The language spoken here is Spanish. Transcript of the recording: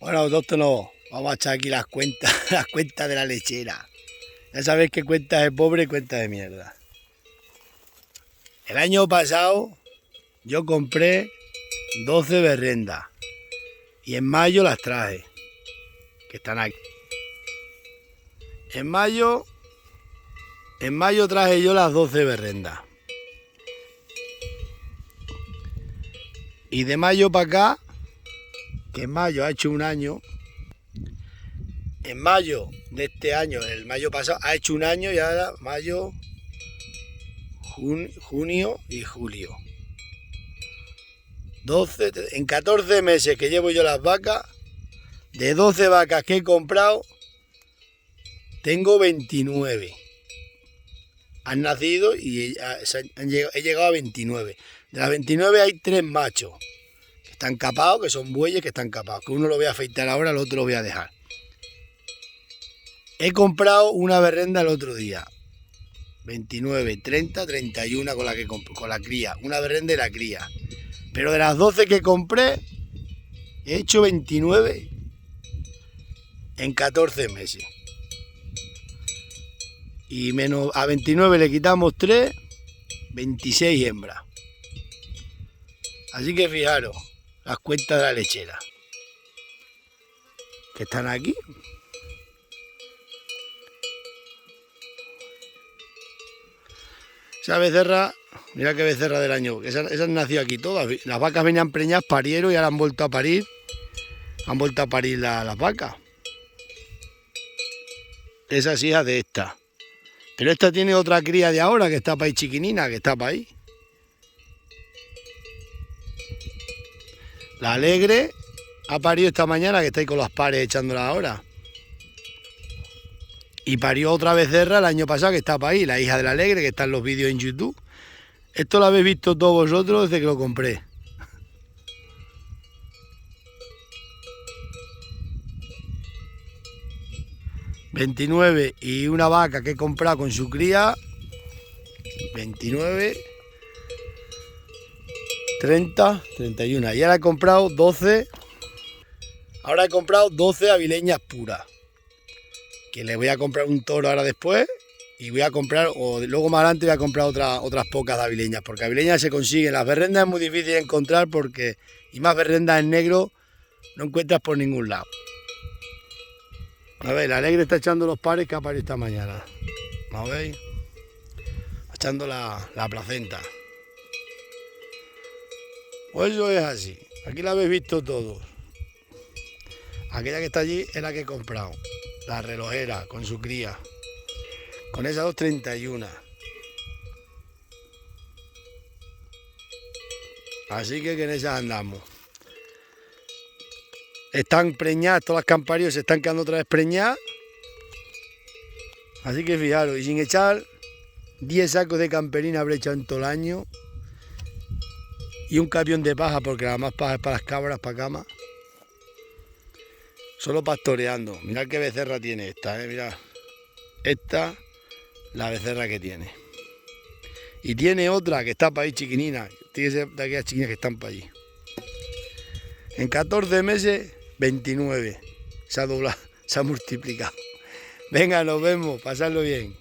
Bueno, doctor, vamos a echar aquí las cuentas, las cuentas de la lechera. Ya sabéis que cuentas de pobre y cuentas de mierda. El año pasado yo compré 12 berrendas y en mayo las traje, que están aquí. En mayo traje yo las 12 berrendas. Y de mayo para acá, que en mayo ha hecho un año, en mayo de este año, el mayo pasado, ha hecho un año y ahora mayo, junio y julio. 12, en 14 meses que llevo yo las vacas, de 12 vacas que he comprado, tengo 29. Han nacido y he llegado a 29. De las 29 hay 3 machos que están capados, que son bueyes que están capados. Que uno lo voy a afeitar ahora, el otro lo voy a dejar. He comprado una berrenda el otro día. 29, 30, 31 con la cría. Una berrenda y la cría. Pero de las 12 que compré, he hecho 29 en 14 meses. Y menos a 29 le quitamos 3, 26 hembras. Así que fijaros, las cuentas de la lechera. Que están aquí. Esa becerra, mira qué becerra del año. Esas nació aquí todas. Las vacas venían preñadas, parieron y ahora han vuelto a parir. Han vuelto a parir las vacas. Esa es hija de esta. Pero esta tiene otra cría de ahora que está para ahí chiquinina, que está para ahí. La alegre ha parido esta mañana, que está ahí con las pares echándola ahora. Y parió otra becerra el año pasado que está para ahí, la hija de la alegre, que está en los vídeos en YouTube. Esto lo habéis visto todos vosotros desde que lo compré. ...29 y una vaca que he comprado con su cría... ...29... ...30... ...31... y ahora he comprado 12... ...ahora he comprado 12 avileñas puras... ...que le voy a comprar un toro ahora después... ...y voy a comprar... ...o luego más adelante voy a comprar otras pocas de avileñas... ...porque avileñas se consiguen... ...las berrendas es muy difícil de encontrar porque... ...y más berrendas en negro... ...no encuentras por ningún lado... A ver, la alegre está echando los pares que ha parido esta mañana. ¿No veis? Echando la placenta. Pues eso es así. Aquí la habéis visto todos. Aquella que está allí es la que he comprado. La relojera con su cría. Con esa 231. Así que en esas andamos. Están preñadas, todas las camparios se están quedando otra vez preñadas. Así que fijaros, y sin echar 10 sacos de camperina habré echado en todo el año. Y un camión de paja, porque la más paja es para las cabras, para cama. Solo pastoreando. Mirad qué becerra tiene esta, mirad. Esta, la becerra que tiene. Y tiene otra que está para ahí chiquinina. Tiene que ser de aquellas chiquinas que están para allí. En 14 meses, 29. Se ha doblado, se ha multiplicado. Venga, nos vemos, pasadlo bien.